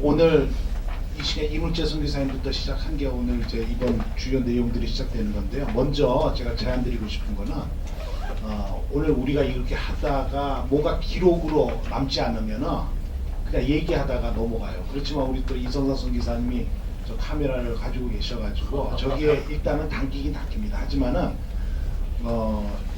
오늘 이 시간 이물재 선교사님부터 시작한 게 오늘 이제 이번 주요 내용들이 시작되는 건데요. 먼저 제가 제안드리고 싶은 거는 오늘 우리가 이렇게 하다가 뭔가 기록으로 남지 않으면은 그냥 얘기하다가 넘어가요. 그렇지만 우리 또 이성사 선교사님이 저 카메라를 가지고 계셔가지고 저기에 일단은 당기긴 당깁니다. 하지만은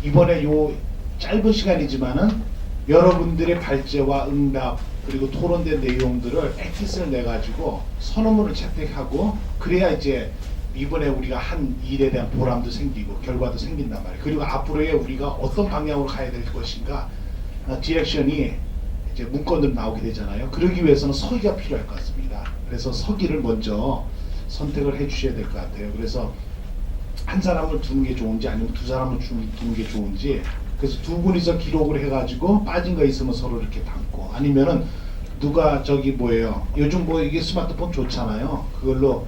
이번에 요 짧은 시간이지만은 여러분들의 발제와 응답 그리고 토론된 내용들을 액티스를 내가지고 선언문을 채택하고 그래야 이제 이번에 우리가 한 일에 대한 보람도 생기고 결과도 생긴단 말이에요. 그리고 앞으로의 우리가 어떤 방향으로 가야 될 것인가 디렉션이 이제 문건으로 나오게 되잖아요. 그러기 위해서는 서기가 필요할 것 같습니다. 그래서 서기를 먼저 선택을 해 주셔야 될 것 같아요. 그래서 한 사람을 두는 게 좋은지 아니면 두 사람을 두는 게 좋은지, 그래서 두 분이서 기록을 해가지고 빠진 거 있으면 서로 이렇게 담고, 아니면은 누가 저기 뭐예요, 요즘 뭐 이게 스마트폰 좋잖아요. 그걸로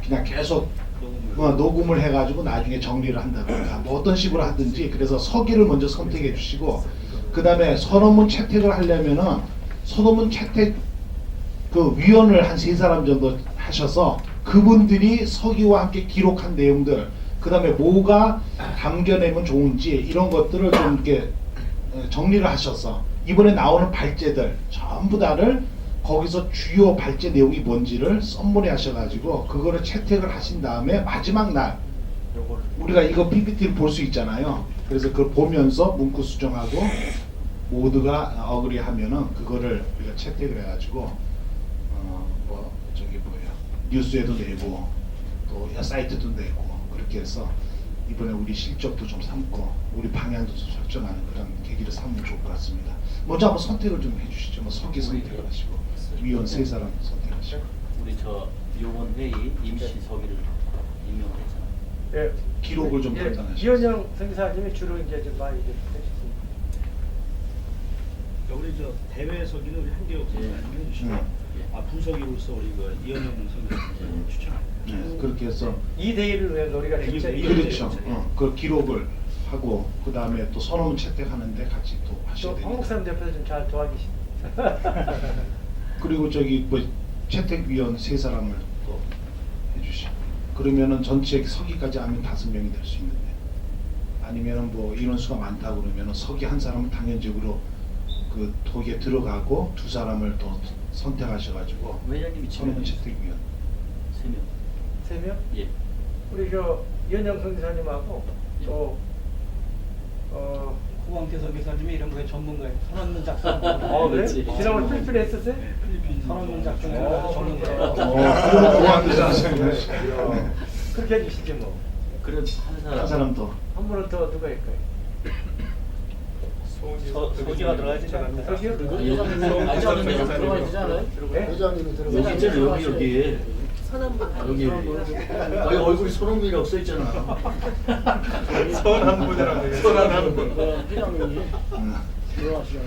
그냥 계속 녹음을 해가지고 나중에 정리를 한다든가 뭐 어떤 식으로 하든지. 그래서 서기를 먼저 선택해 주시고, 그 다음에 선언문 채택을 하려면은 선언문 채택 그 위원을 한 3사람 정도 하셔서 그분들이 서기와 함께 기록한 내용들, 그 다음에 뭐가 담겨내면 좋은지 이런 것들을 좀 이렇게 정리를 하셔서 이번에 나오는 발제들 전부 다를 거기서 주요 발제 내용이 뭔지를 썸머리 하셔가지고 그거를 채택을 하신 다음에 마지막 날 우리가 이거 PPT를 볼 수 있잖아요. 그래서 그걸 보면서 문구 수정하고 모두가 어그리 하면은 그거를 우리가 채택을 해가지고 뭐 저기 뭐예요, 뉴스에도 내고 또 사이트도 내고 그렇게 해서 이번에 우리 실적도 좀 삼고 우리 방향도 좀 설정하는 그런 계기를 삼으면 좋을 것 같습니다. 먼저 한번 선택을 좀 해주시죠. 뭐 서기 선택을 하시고 위원 3사람 선택하시고. 우리 저 요번 회의 임시 서기를 임명했잖아요. 예, 기록을 좀 판단하시고. 이현영 선교사님이 주로 이제 좀 많이 해주셨습니다. 우리 저 대회 서기는 우리 한계혁 선생님이 해주시고, 부서기로서 우리 그 이현영 선생님 추천합니다. 네, 그렇게 해서 이 대회를 위한 우리가 진짜 그렇죠. 그 기록을 하고 그 다음에 또 선언문 채택하는데 같이 또 하셔야 또 한국 됩니다. 사람 옆에서 좀 잘 도와주십니다. 그리고 저기 뭐 채택위원 3사람을 또 해주시고, 그러면은 전체 서기까지 하면 5명이 될 수 있는데, 아니면은 뭐 인원수가 많다 그러면은 서기 한 사람은 당연적으로 그 도기에 들어가고 2사람을 또 선택하셔가지고 회장님이 선언문 지명해 채택위원 3명. 3명? 예. 우리 저 이현영 선교사님하고 또 후광태 선교사님이 이런 거에 전문가예요. 선언문 작성. 그래? 그렇지. 지난번 필리핀에 했었어요? 필리핀 선언문 작성 어, 전문가예요. 그럼 보안대 선생님 그렇게 해주시지 뭐. 그런 한 사람 더. 한 분은 더 누가 할까요? 서기가 들어가야지. 서기요? 회장님이 여기 있잖아, 여기. 여기 거기 얼굴이 손흥민이라고 써 있잖아. 선한 분이라고. 선한 분. 회장님이 들어가시죠.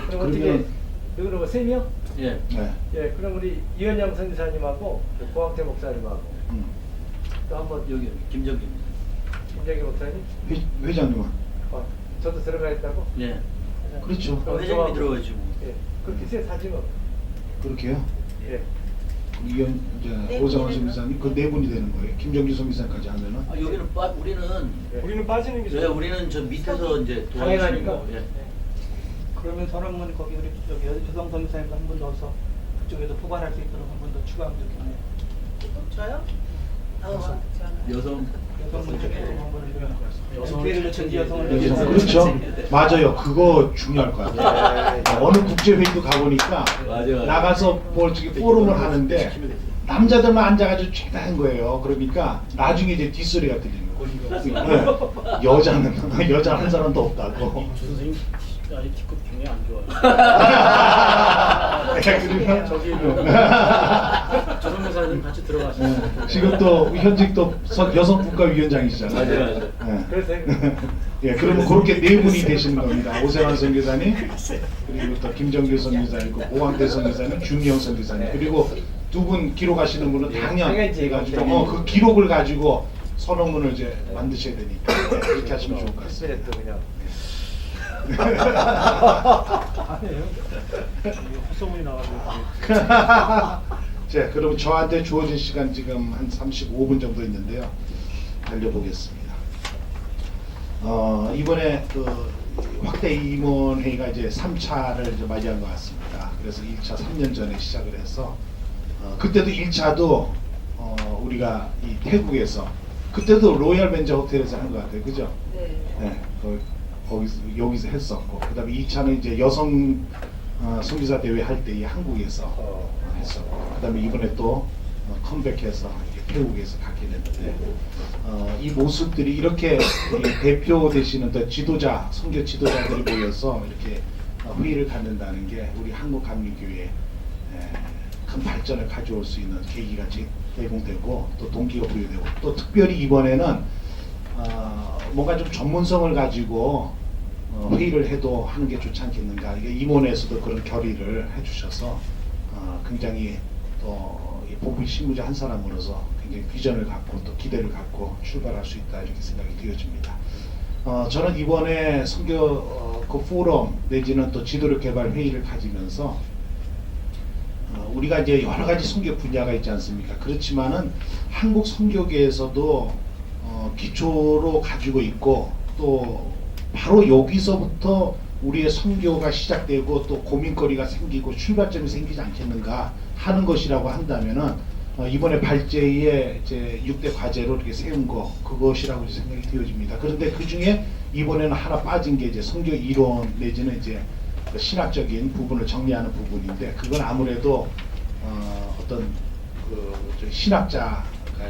그럼 어떻게 여기로 뭐 3명? 예. 네. 예, 그럼 우리 이현영 선교사님하고 고학태 목사님하고 또 한번 여기 김정기. 김정기 목사님, 회장님은. 저도 들어가 있다고? 예. 그렇죠. 회장님이 들어가야지 뭐. 예, 그렇게 세 사지만. 그렇게요. 예. 이현 이제 오상원 선교사님 그 4분이 되는 거예요. 김정기 선교사까지 하면은. 아, 여기는 우리는 빠지는 게 예, 우리는 저 밑에서 이제 도와주시는 당연하니까. 거. 예. 그러면 선언문 거기 우리 저기 여성 선교사님도 한 번 넣어서 그쪽에도 포괄할 수 있도록 한 번 더 추가하면 좋겠네요. 저요? 여성 여성분 쪽에도 한 번을 기회를 준 여성을 그렇죠. 맞아요. 그거 중요할 것 같아요. 어느 국제회의도 가보니까 맞아요. 나가서 뭐 저기 포럼을 하는데 남자들만 앉아가지고 최다한 거예요. 그러니까 나중에 이제 뒷소리가 들리는 거예요. 네. 여자 한 사람도 없다고. 선생님 아니 D급 경이 안 좋아요. 그러면 저기 조선교사님 같이 들어가시죠. 지금 또 현직 또 여성국가위원장이시잖아요. 맞아요. 네. 그래서 예, 그러면 그렇게 4분이 되시는 겁니다. 오세환 선교사님, 그리고 또 김정규 선교사님, 고광태 선교사님, 준영 선교사님, 그리고 2분 기록하시는 분은 당연히 해가지고 그 기록을 가지고 선언문을 이제 만드셔야 되니까 이렇게 하시면 좋을 것 같습니다. 또 그냥 아니에요. 헛소문이 나가지고. 자, 그럼 저한테 주어진 시간 지금 한 35분 정도 있는데요. 달려보겠습니다. 이번에 그 확대 임원회의가 이제 3차를 이제 맞이한 것 같습니다. 그래서 1차 3년 전에 시작을 해서 그때도 1차도 우리가 이 태국에서 그때도 로얄 벤저 호텔에서 한 것 같아요. 그죠? 네. 네, 여기서 했었고, 그다음에 2차는 이제 여성 선교사 대회 할 때 한국에서 했었고, 그다음에 이번에 또 컴백해서 이제 태국에서 갖게 됐는데, 이 모습들이 이렇게 대표 되시는 지도자, 선교 지도자들이 모여서 이렇게 회의를 갖는다는 게 우리 한국감리교회에 큰 발전을 가져올 수 있는 계기가 제공되고 또 동기가 부여되고, 또 특별히 이번에는 뭔가 좀 전문성을 가지고 회의를 해도 하는 게 좋지 않겠는가. 이게 임원에서도 그런 결의를 해주셔서 굉장히 또 복음 신무자 한 사람으로서 굉장히 비전을 갖고 또 기대를 갖고 출발할 수 있다, 이렇게 생각이 되어집니다. 저는 이번에 선교 그 포럼 내지는 또 지도력 개발 회의를 가지면서 우리가 이제 여러 가지 선교 분야가 있지 않습니까? 그렇지만은 한국 선교계에서도 기초로 가지고 있고, 또 바로 여기서부터 우리의 선교가 시작되고 또 고민거리가 생기고 출발점이 생기지 않겠는가 하는 것이라고 한다면은 이번에 발제의 이제 6대 과제로 이렇게 세운 거, 그것이라고 생각이 되어집니다. 그런데 그 중에 이번에는 하나 빠진 게 이제 선교 이론 내지는 이제 그 신학적인 부분을 정리하는 부분인데, 그건 아무래도 어떤 그 신학자가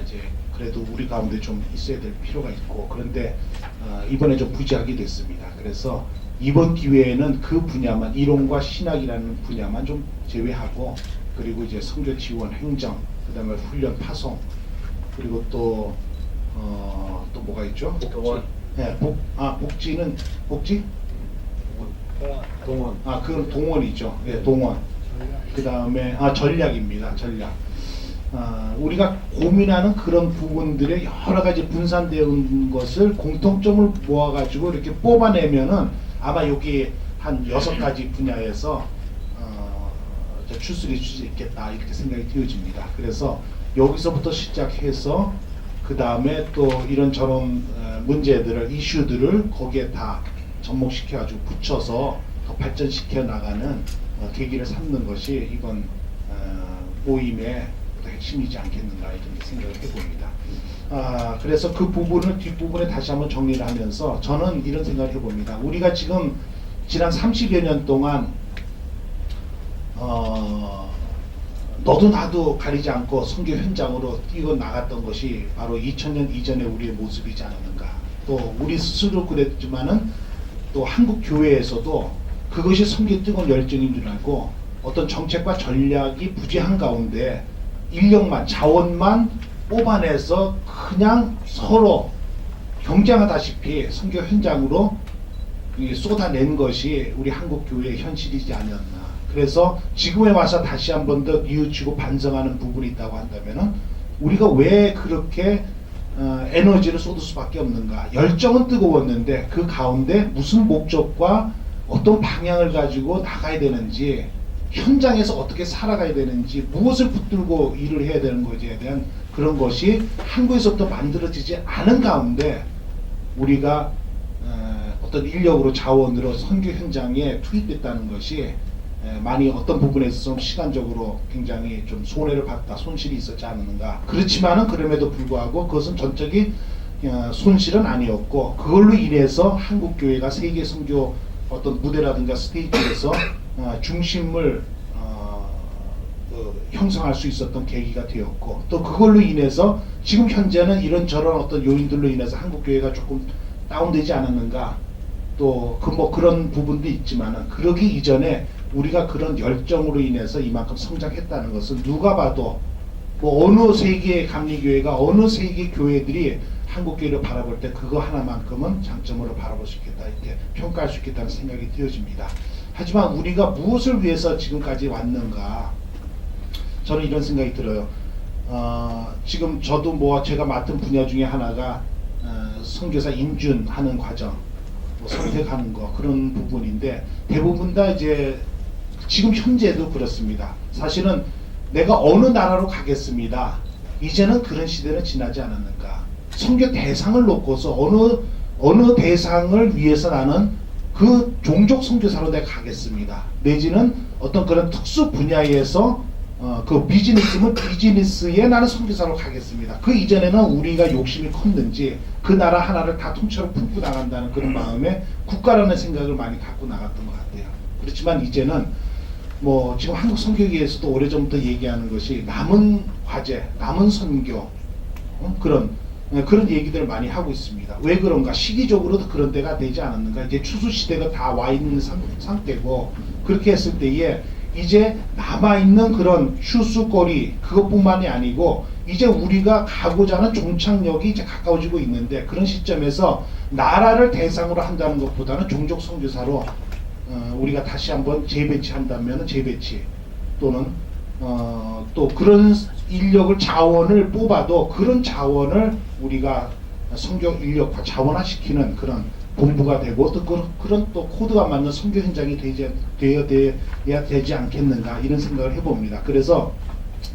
이제 그래도 우리 가운데 좀 있어야 될 필요가 있고, 그런데 이번에 좀 부재하게 됐습니다. 그래서 이번 기회에는 그 분야만, 이론과 신학이라는 분야만 좀 제외하고, 그리고 이제 선교 지원, 행정, 그다음에 훈련, 파송, 그리고 또 뭐가 있죠? 동원. 네, 복지는 복지? 동원. 그건 동원이죠. 네, 동원. 그다음에 전략입니다. 전략. 우리가 고민하는 그런 부분들의 여러 가지 분산되어 것을 공통점을 모아가지고 이렇게 뽑아내면은 아마 여기 한 6가지 분야에서 추스릴 수 있겠다, 이렇게 생각이 되어집니다. 그래서 여기서부터 시작해서 그 다음에 또 이런저런 문제들을, 이슈들을 거기에 다 접목시켜가지고 붙여서 더 발전시켜 나가는 계기를 삼는 것이 이번 모임의 핵심이지 않겠는가, 이렇게 생각을 해봅니다. 그래서 그 부분을 뒷부분에 다시 한번 정리를 하면서 저는 이런 생각을 해봅니다. 우리가 지금 지난 30여 년 동안 너도 나도 가리지 않고 선교 현장으로 뛰어 나갔던 것이 바로 2000년 이전의 우리의 모습이지 않았는가. 또 우리 스스로 그랬지만은 또 한국 교회에서도 그것이 선교의 뜨거운 열정인 줄 알고 어떤 정책과 전략이 부재한 가운데 인력만, 자원만 뽑아내서 그냥 서로 경쟁하다시피 선교 현장으로 쏟아낸 것이 우리 한국 교회의 현실이지 않았나. 그래서 지금에 와서 다시 한 번 더 뉘우치고 반성하는 부분이 있다고 한다면은 우리가 왜 그렇게 에너지를 쏟을 수밖에 없는가. 열정은 뜨거웠는데 그 가운데 무슨 목적과 어떤 방향을 가지고 나가야 되는지, 현장에서 어떻게 살아가야 되는지, 무엇을 붙들고 일을 해야 되는 것에 대한 그런 것이 한국에서부터 만들어지지 않은 가운데 우리가 어떤 인력으로, 자원으로 선교 현장에 투입됐다는 것이 많이 어떤 부분에 있어서 좀 시간적으로 굉장히 좀 손해를 봤다, 손실이 있었지 않는가. 그렇지만은 그럼에도 불구하고 그것은 전적인 손실은 아니었고, 그걸로 인해서 한국 교회가 세계 선교 어떤 무대라든가 스테이지에서 중심을 형성할 수 있었던 계기가 되었고, 또 그걸로 인해서 지금 현재는 이런저런 어떤 요인들로 인해서 한국 교회가 조금 다운되지 않았는가. 또 그런 부분도 있지만은 그러기 이전에 우리가 그런 열정으로 인해서 이만큼 성장했다는 것은 누가 봐도 뭐 어느 세계의 감리교회가, 어느 세계 교회들이 한국교회를 바라볼 때 그거 하나만큼은 장점으로 바라볼 수 있겠다, 이렇게 평가할 수 있겠다는 생각이 되어집니다. 하지만 우리가 무엇을 위해서 지금까지 왔는가, 저는 이런 생각이 들어요. 지금 저도 제가 맡은 분야 중에 하나가 선교사 인준하는 과정, 선택하는 거 그런 부분인데 대부분 다 이제 지금 현재도 그렇습니다. 사실은 내가 어느 나라로 가겠습니다. 이제는 그런 시대는 지나지 않았는가. 선교 대상을 놓고서 어느 대상을 위해서 나는 그 종족 선교사로 내가 가겠습니다. 내지는 어떤 그런 특수 분야에서 그 비즈니스면 비즈니스에 나는 선교사로 가겠습니다. 그 이전에는 우리가 욕심이 컸는지 그 나라 하나를 다 통째로 품고 나간다는 그런 마음에 국가라는 생각을 많이 갖고 나갔던 것 같아요. 그렇지만 이제는 뭐 지금 한국 선교계에서도 오래전부터 얘기하는 것이 남은 과제, 남은 선교 그런 얘기들을 많이 하고 있습니다. 왜 그런가? 시기적으로도 그런 때가 되지 않았는가? 이제 추수 시대가 다 와 있는 상태고 그렇게 했을 때에 이제 남아있는 그런 추수거리 그것뿐만이 아니고 이제 우리가 가고자 하는 종착역이 이제 가까워지고 있는데 그런 시점에서 나라를 대상으로 한다는 것보다는 종족 선교사로 우리가 다시 한번 재배치한다면 재배치 또는 또 그런 인력을 자원을 뽑아도 그런 자원을 우리가 선교 인력화 자원화시키는 그런 본부가 되고 또 그런 또 코드가 맞는 선교 현장이 되어야 되지 않겠는가 이런 생각을 해봅니다. 그래서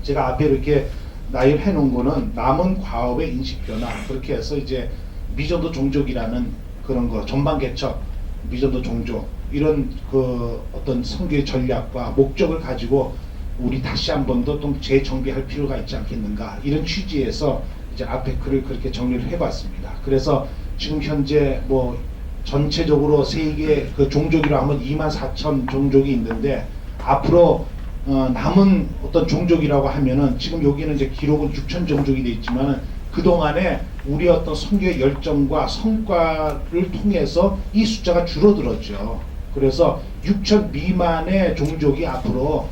제가 앞에 이렇게 나열해 놓은 거는 남은 과업의 인식 변화 그렇게 해서 이제 미전도 종족이라는 그런 거 전방 개척 미전도 종족 이런 그 어떤 선교의 전략과 목적을 가지고 우리 다시 한 번 더 좀 재정비할 필요가 있지 않겠는가 이런 취지에서 이제 앞에 글을 그렇게 정리를 해봤습니다. 그래서 지금 현재 뭐 전체적으로 세계 그 종족이라 하면 24,000 종족이 있는데 앞으로 남은 어떤 종족이라고 하면은 지금 여기는 이제 기록은 6,000 종족이 돼 있지만 그 동안에 우리 어떤 선교의 열정과 성과를 통해서 이 숫자가 줄어들었죠. 그래서 6,000 미만의 종족이 앞으로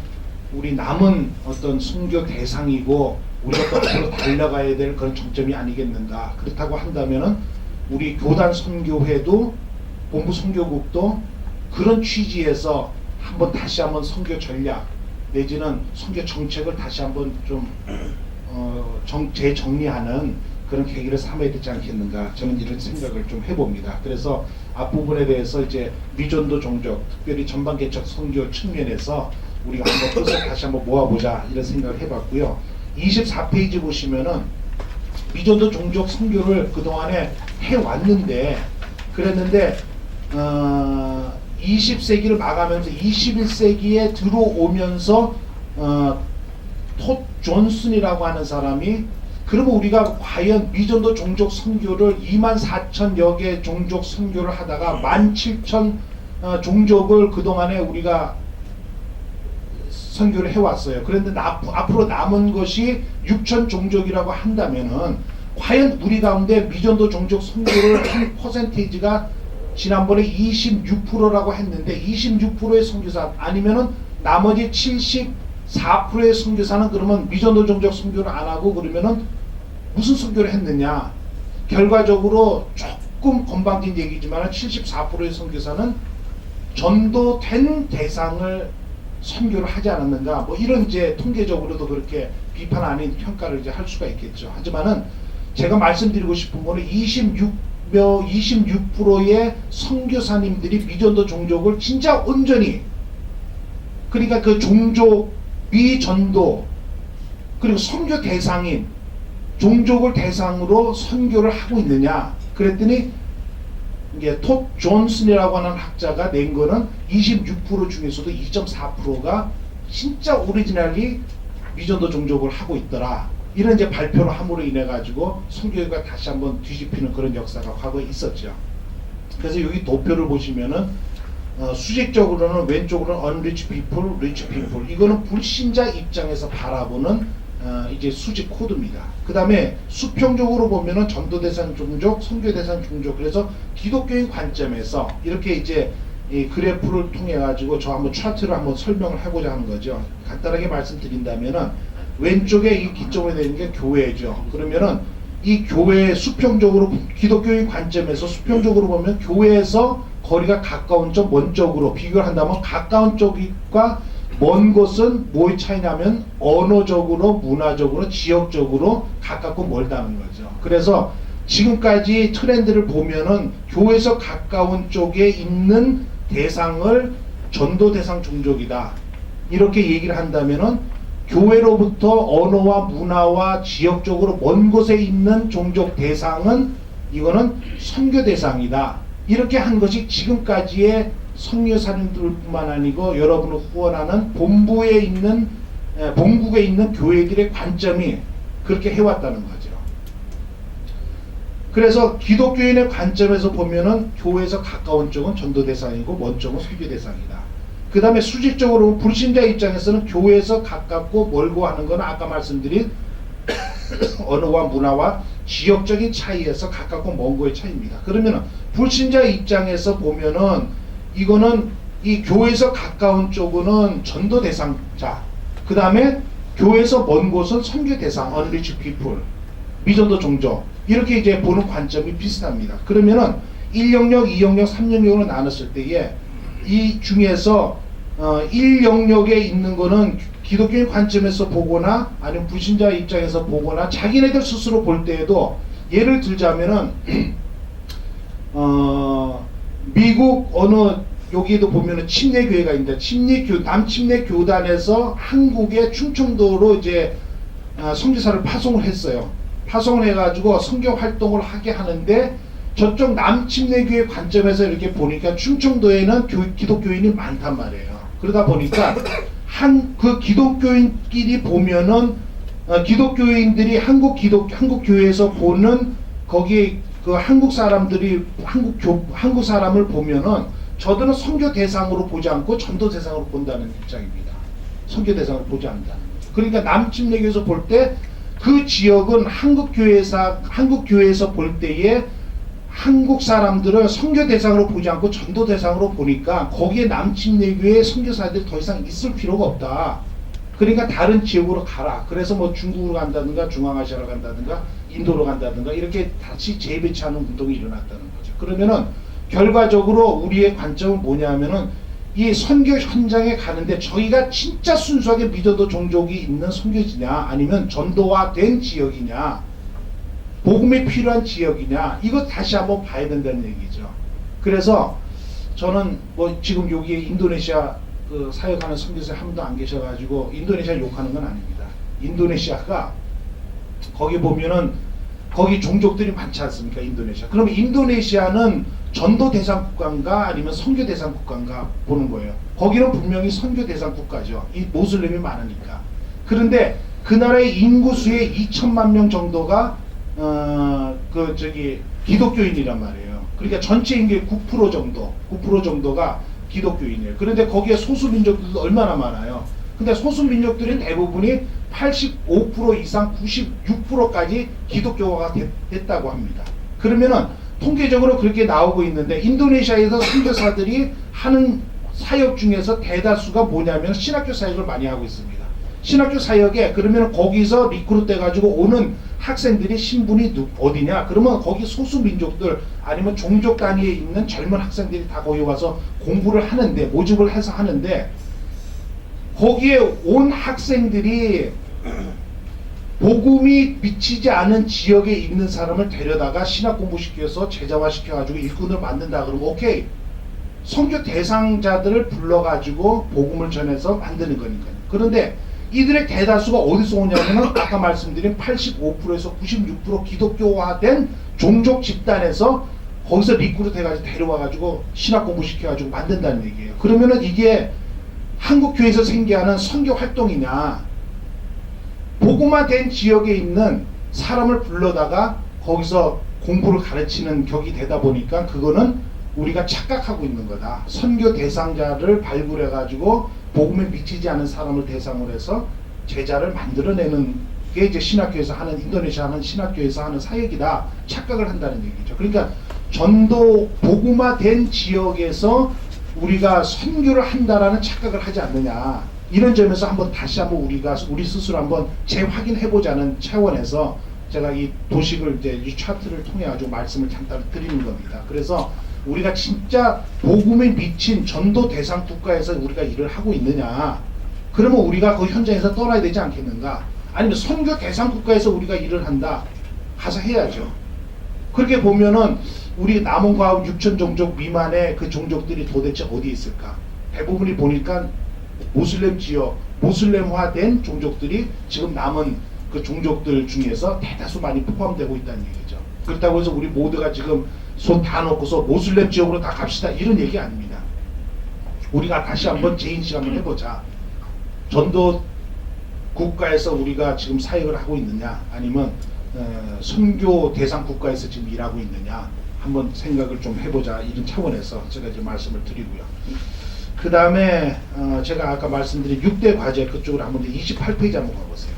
우리 남은 어떤 선교 대상이고 우리가 또 앞으로 달려가야 될 그런 정점이 아니겠는가. 그렇다고 한다면은 우리 교단 선교회도 본부 선교국도 그런 취지에서 다시 한번 선교 전략 내지는 선교 정책을 다시 한번 좀 재정리하는 그런 계기를 삼아야 되지 않겠는가 저는 이런 생각을 좀 해봅니다. 그래서 앞부분에 대해서 이제 미전도 종족 특별히 전방 개척 선교 측면에서 우리가 한번 뜻을 다시 한번 모아보자 이런 생각을 해봤고요. 24페이지 보시면은 미전도 종족 선교를 그동안에 해왔는데 그랬는데 20세기를 마감하면서 21세기에 들어오면서 톳 존슨이라고 하는 사람이 그러면 우리가 과연 미전도 종족 선교를 24,000여 개 종족 선교를 하다가 17,000 종족을 그동안에 우리가 선교를 해왔어요. 그런데 앞으로 남은 것이 6,000 종족이라고 한다면은 과연 우리 가운데 미전도 종족 선교를 한 퍼센테이지가 지난번에 26%라고 했는데 26%의 선교사 아니면은 나머지 74%의 선교사는 그러면 미전도 종족 선교를 안 하고 그러면은 무슨 선교를 했느냐? 결과적으로 조금 건방진 얘기지만 74%의 선교사는 전도된 대상을 선교를 하지 않았는가? 뭐 이런 이제 통계적으로도 그렇게 비판 아닌 평가를 이제 할 수가 있겠죠. 하지만은 제가 말씀드리고 싶은 거는 26%의 선교사님들이 미전도 종족을 진짜 온전히 그러니까 그 종족 미전도 그리고 선교 대상인 종족을 대상으로 선교를 하고 있느냐 그랬더니 이게 톳 존슨이라고 하는 학자가 낸 거는 26% 중에서도 2.4%가 진짜 오리지널리 미전도 종족을 하고 있더라. 이런 이제 발표를 함으로 인해 가지고 선교가 다시 한번 뒤집히는 그런 역사가 과거에 있었죠. 그래서 여기 도표를 보시면은 수직적으로는 왼쪽으로는 unreached people, reached people 이거는 불신자 입장에서 바라보는 이제 수직 코드입니다. 그 다음에 수평적으로 보면은 전도 대상 종족, 선교 대상 종족 그래서 기독교인 관점에서 이렇게 이제 이 그래프를 통해 가지고 저 한번 차트를 한번 설명을 하고자 하는 거죠. 간단하게 말씀드린다면은 왼쪽에 이 기점에 되는 게 교회죠. 그러면은 이 교회 수평적으로 기독교인 관점에서 수평적으로 보면 교회에서 거리가 가까운 쪽 먼 쪽으로 비교를 한다면 가까운 쪽과 먼 곳은 뭐의 차이냐면 언어적으로 문화적으로 지역적으로 가깝고 멀다는 거죠. 그래서 지금까지 트렌드를 보면은 교회에서 가까운 쪽에 있는 대상을 전도 대상 종족이다. 이렇게 얘기를 한다면은 교회로부터 언어와 문화와 지역적으로 먼 곳에 있는 종족 대상은 이거는 선교 대상이다. 이렇게 한 것이 지금까지의 선교사님들뿐만 아니고 여러분을 후원하는 본국에 있는 교회들의 관점이 그렇게 해왔다는 거죠. 그래서 기독교인의 관점에서 보면은 교회에서 가까운 쪽은 전도 대상이고 먼 쪽은 선교 대상이다. 그 다음에 수직적으로 불신자 입장에서는 교회에서 가깝고 멀고 하는 건 아까 말씀드린 언어와 문화와 지역적인 차이에서 가깝고 먼 거의 차이입니다. 그러면은 불신자 입장에서 보면은 이거는 이 교회에서 가까운 쪽은 전도 대상자, 그 다음에 교회에서 먼 곳은 선교 대상, unreached people, 미전도 종족, 이렇게 이제 보는 관점이 비슷합니다. 그러면은 1영역, 2영역, 3영역으로 나눴을 때에 이 중에서 1영역에 있는 거는 기독교인 관점에서 보거나 아니면 불신자 입장에서 보거나 자기네들 스스로 볼 때에도 예를 들자면은 미국 어느 여기도 보면은 침례교회가 있는데 남침례 교단에서 한국의 충청도로 이제 선교사를 파송을 했어요. 파송을 해가지고 선교 활동을 하게 하는데 저쪽 남침례교회 관점에서 이렇게 보니까 충청도에는 기독교인이 많단 말이에요. 그러다 보니까 그 기독교인끼리 보면은 기독교인들이 한국 교회에서 보는 거기 그 한국 사람들이 한국 사람을 보면은 저들은 선교 대상으로 보지 않고 전도 대상으로 본다는 입장입니다. 선교 대상으로 보지 않는다는 거죠. 그러니까 남침례교에서 볼 때 그 지역은 한국 교회에서 볼 때에 한국 사람들을 선교 대상으로 보지 않고 전도 대상으로 보니까 거기에 남침례교회 선교사들이 더 이상 있을 필요가 없다. 그러니까 다른 지역으로 가라. 그래서 뭐 중국으로 간다든가 중앙아시아로 간다든가 인도로 간다든가 이렇게 다시 재배치하는 운동이 일어났다는 거죠. 그러면은 결과적으로 우리의 관점은 뭐냐면은 이 선교 현장에 가는데 저희가 진짜 순수하게 믿어도 종족이 있는 선교지냐 아니면 전도화된 지역이냐 복음이 필요한 지역이냐 이거 다시 한번 봐야 된다는 얘기죠. 그래서 저는 뭐 지금 여기에 인도네시아 그 사역하는 선교사 한 분도 안 계셔가지고 인도네시아 욕하는 건 아닙니다. 인도네시아가 거기 보면은 거기 종족들이 많지 않습니까? 인도네시아. 그러면 인도네시아는 전도 대상 국가인가 아니면 선교 대상 국가인가 보는 거예요. 거기는 분명히 선교 대상 국가죠. 이 모슬림이 많으니까. 그런데 그 나라의 인구수의 2천만 명 정도가 기독교인이란 말이에요. 그러니까 전체 인구의 9% 정도가 기독교인이에요. 그런데 거기에 소수 민족들도 얼마나 많아요. 근데 소수 민족들은 대부분이 85% 이상 96%까지 기독교화가 됐다고 합니다. 그러면은 통계적으로 그렇게 나오고 있는데 인도네시아에서 선교사들이 하는 사역 중에서 대다수가 뭐냐면 신학교 사역을 많이 하고 있습니다. 신학교 사역에 그러면 거기서 리크루트 해가지고 오는 학생들이 신분이 어디냐? 그러면 거기 소수 민족들 아니면 종족 단위에 있는 젊은 학생들이 다 거기 와서 공부를 하는데 모집을 해서 하는데 거기에 온 학생들이 복음이 미치지 않은 지역에 있는 사람을 데려다가 신학 공부시켜서 제자화 시켜가지고 일꾼을 만든다 그러면 오케이 선교 대상자들을 불러가지고 복음을 전해서 만드는 거니까요. 그런데 이들의 대다수가 어디서 오냐면은 아까 말씀드린 85%에서 96% 기독교화된 종족 집단에서 거기서 리크루트 해가지고 데려와가지고 신학 공부시켜가지고 만든다는 얘기예요. 그러면은 이게 한국 교회에서 생겨하는 선교 활동이냐? 복음화된 지역에 있는 사람을 불러다가 거기서 공부를 가르치는 격이 되다 보니까 그거는 우리가 착각하고 있는 거다. 선교 대상자를 발굴해가지고 복음에 미치지 않은 사람을 대상으로 해서 제자를 만들어내는 게 이제 신학교에서 하는 인도네시아 하는 신학교에서 하는 사역이다. 착각을 한다는 얘기죠. 그러니까 전도 복음화된 지역에서 우리가 선교를 한다라는 착각을 하지 않느냐. 이런 점에서 다시 한번 우리 스스로 한번 재확인해보자는 차원에서 제가 이 도식을 이제 이 차트를 통해 가지고 말씀을 잠깐 드리는 겁니다. 그래서 우리가 진짜 복음에 미친 전도 대상 국가에서 우리가 일을 하고 있느냐? 그러면 우리가 그 현장에서 떠나야 되지 않겠는가? 아니면 선교 대상 국가에서 우리가 일을 한다? 가서 해야죠. 그렇게 보면은 우리 남은 과학 6천 종족 미만의 그 종족들이 도대체 어디 있을까? 대부분이 보니까 모슬렘 지역, 모슬렘화된 종족들이 지금 남은 그 종족들 중에서 대다수 많이 포함되고 있다는 얘기죠. 그렇다고 해서 우리 모두가 지금 손 다 놓고서 모슬렘 지역으로 다 갑시다 이런 얘기 아닙니다. 우리가 다시 한번 재인식 한번 해보자. 전도 국가에서 우리가 지금 사역을 하고 있느냐, 아니면 선교 대상 국가에서 지금 일하고 있느냐 한번 생각을 좀 해보자, 이런 차원에서 제가 이제 말씀을 드리고요. 그 다음에 제가 아까 말씀드린 6대 과제 그쪽으로 한번 28페이지 한번 가보세요.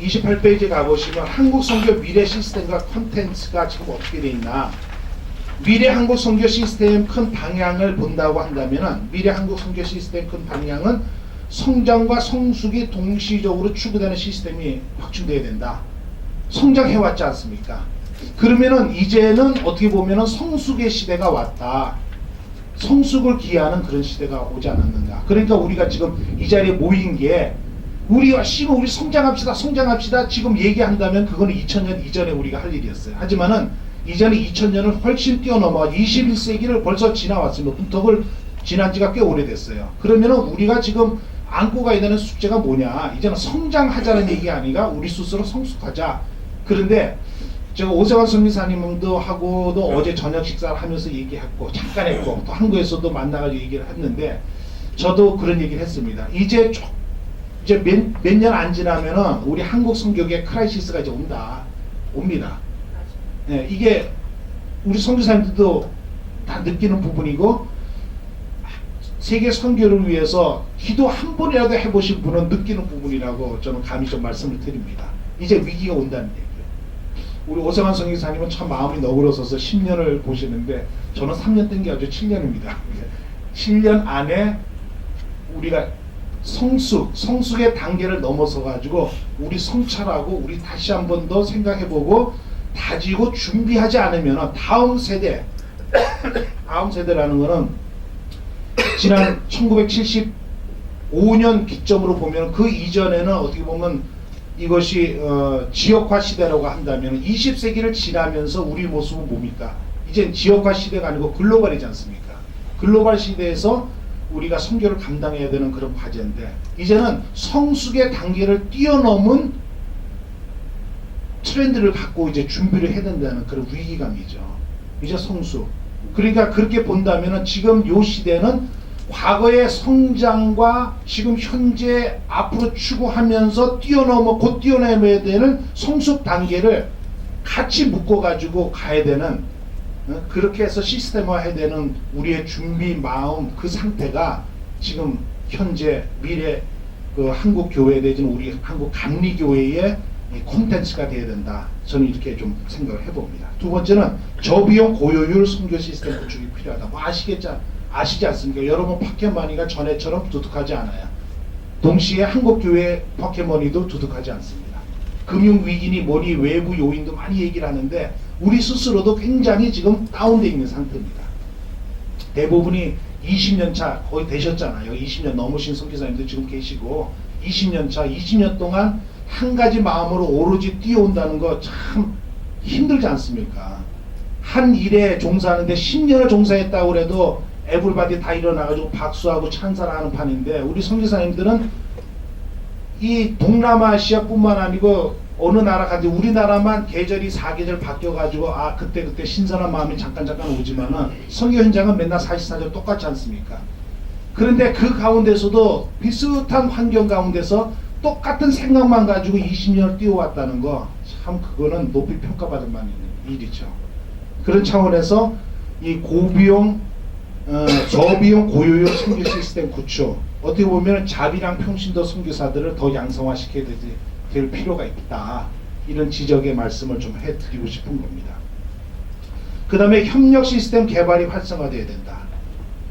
28페이지 가보시면 한국 선교 미래 시스템과 컨텐츠가 지금 어떻게 돼 있나, 미래 한국 선교 시스템 큰 방향을 본다고 한다면은, 미래 한국 선교 시스템 큰 방향은 성장과 성숙이 동시적으로 추구되는 시스템이 확충돼야 된다. 성장해왔지 않습니까? 그러면은 이제는 어떻게 보면은 성숙의 시대가 왔다. 성숙을 기하는 그런 시대가 오지 않았는가. 그러니까 우리가 지금 이 자리에 모인 게, 우리 성장합시다 지금 얘기한다면 그거는 2000년 이전에 우리가 할 일이었어요. 하지만은 이전에 2000년을 훨씬 뛰어넘어 21세기를 벌써 지나왔습니다. 문턱을 지난 지가 꽤 오래됐어요. 그러면은 우리가 지금 안고 가야 되는 숙제가 뭐냐, 이제는 성장하자는 얘기가 아니라 우리 스스로 성숙하자. 그런데 제가 오세환 선교사님도 하고도 어제 저녁 식사를 하면서 얘기했고, 잠깐 했고, 또 한국에서도 만나가지고 얘기를 했는데, 저도 그런 얘기를 했습니다. 이제 몇 년 안 지나면은 우리 한국 선교계 크라이시스가 이제 옵니다. 네, 이게 우리 선교사님들도 다 느끼는 부분이고, 세계 선교를 위해서 기도 한 번이라도 해보신 분은 느끼는 부분이라고 저는 감히 좀 말씀을 드립니다. 이제 위기가 온다는 얘기예요. 우리 오세환 선교사님은 참 마음이 너그러서서 10년을 보시는데, 저는 3년 뜬 게 아주 7년입니다. 7년 안에 우리가 성숙의 단계를 넘어서 가지고 우리 성찰하고 우리 다시 한 번 더 생각해보고 다지고 준비하지 않으면 다음 세대라는 거는 지난 1975년 기점으로 보면, 그 이전에는 어떻게 보면 이것이 지역화 시대라고 한다면 20세기를 지나면서 우리 모습은 뭡니까? 이제 지역화 시대가 아니고 글로벌이지 않습니까? 글로벌 시대에서 우리가 선교를 감당해야 되는 그런 과제인데, 이제는 성숙의 단계를 뛰어넘은 트렌드를 갖고 이제 준비를 해야 된다는 그런 위기감이죠. 이제 성숙. 그러니까 그렇게 본다면은 지금 요 시대는 과거의 성장과 지금 현재 앞으로 추구하면서 곧 뛰어넘어야 되는 성숙 단계를 같이 묶어가지고 가야 되는, 그렇게 해서 시스템화해야 되는 우리의 준비 마음, 그 상태가 지금 현재 미래 그 한국 교회에 대해진 우리 한국 감리교회의 콘텐츠가 돼야 된다. 저는 이렇게 좀 생각을 해봅니다. 두 번째는 저비용 고효율 선교 시스템 구축이 필요하다. 뭐 아시지 않습니까? 여러분, 파켓머니가 전에처럼 두둑하지 않아요. 동시에 한국교회 파켓머니도 두둑하지 않습니다. 금융위기니 뭐니 외부 요인도 많이 얘기를 하는데, 우리 스스로도 굉장히 지금 다운되어 있는 상태입니다. 대부분이 20년 차 거의 되셨잖아요. 20년 넘으신 선교사님도 지금 계시고, 20년 차, 20년 동안 한 가지 마음으로 오로지 뛰어온다는 거 참 힘들지 않습니까? 한 일에 종사하는데 10년을 종사했다고 해도 에블바디 다 일어나가지고 박수하고 찬사를 하는 판인데, 우리 선교사님들은 이 동남아시아뿐만 아니고 어느 나라 가지, 우리나라만 계절이 4계절 바뀌어가지고 그때 신선한 마음이 잠깐 오지만은 선교 현장은 맨날 44절 똑같지 않습니까? 그런데 그 가운데서도 비슷한 환경 가운데서 똑같은 생각만 가지고 20년을 뛰어왔다는 거, 참 그거는 높이 평가받을 만한 일이죠. 그런 차원에서 이 저비용 고효율 선교 시스템 구축, 어떻게 보면 자비랑 평신도 선교사들을 더 양성화시켜야 될 필요가 있다. 이런 지적의 말씀을 좀 해드리고 싶은 겁니다. 그 다음에 협력 시스템 개발이 활성화돼야 된다.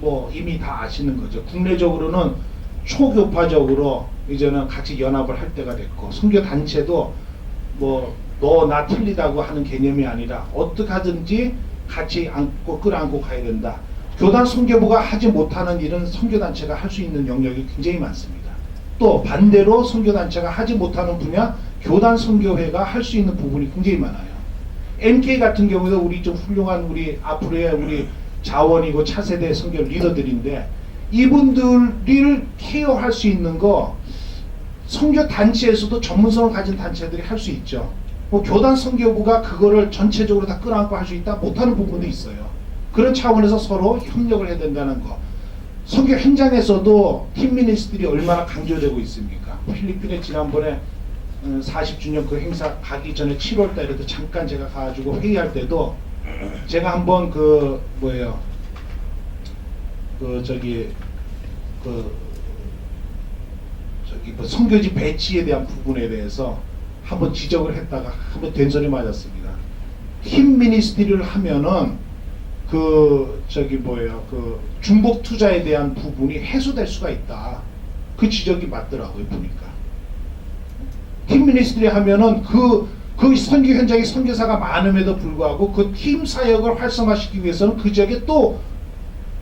뭐 이미 다 아시는 거죠. 국내적으로는 초교파적으로 이제는 같이 연합을 할 때가 됐고, 선교 단체도 뭐 너 나 틀리다고 하는 개념이 아니라 어떻게 하든지 같이 끌어안고 가야 된다. 교단 선교부가 하지 못하는 일은 선교단체가 할 수 있는 영역이 굉장히 많습니다. 또 반대로 선교단체가 하지 못하는 분야, 교단 선교회가 할 수 있는 부분이 굉장히 많아요. NK 같은 경우도 우리 좀 훌륭한 우리 앞으로의 우리 자원이고 차세대 선교 리더들인데 이분들을 케어할 수 있는 거 선교 단체에서도 전문성을 가진 단체들이 할 수 있죠. 뭐 교단 선교부가 그거를 전체적으로 다 끌어안고 할 수 있다 못하는 부분도 있어요. 그런 차원에서 서로 협력을 해야 된다는 거. 선교 현장에서도 팀 미니스트들이 얼마나 강조되고 있습니까? 필리핀에 지난번에 40주년 그 행사 가기 전에 7월 달에도 잠깐 제가 가가지고 회의할 때도 제가 한번 그 뭐예요 그 저기 뭐 선교지 배치에 대한 부분에 대해서 한번 지적을 했다가 한번 된소리 맞았습니다. 팀 미니스트리를 하면은 그 저기 뭐예요 그 중복 투자에 대한 부분이 해소될 수가 있다. 그 지적이 맞더라고요 보니까. 팀 미니스트리 하면은 그 선교 현장에 선교사가 많음에도 불구하고 그 팀 사역을 활성화시키기 위해서는 그 지역에 또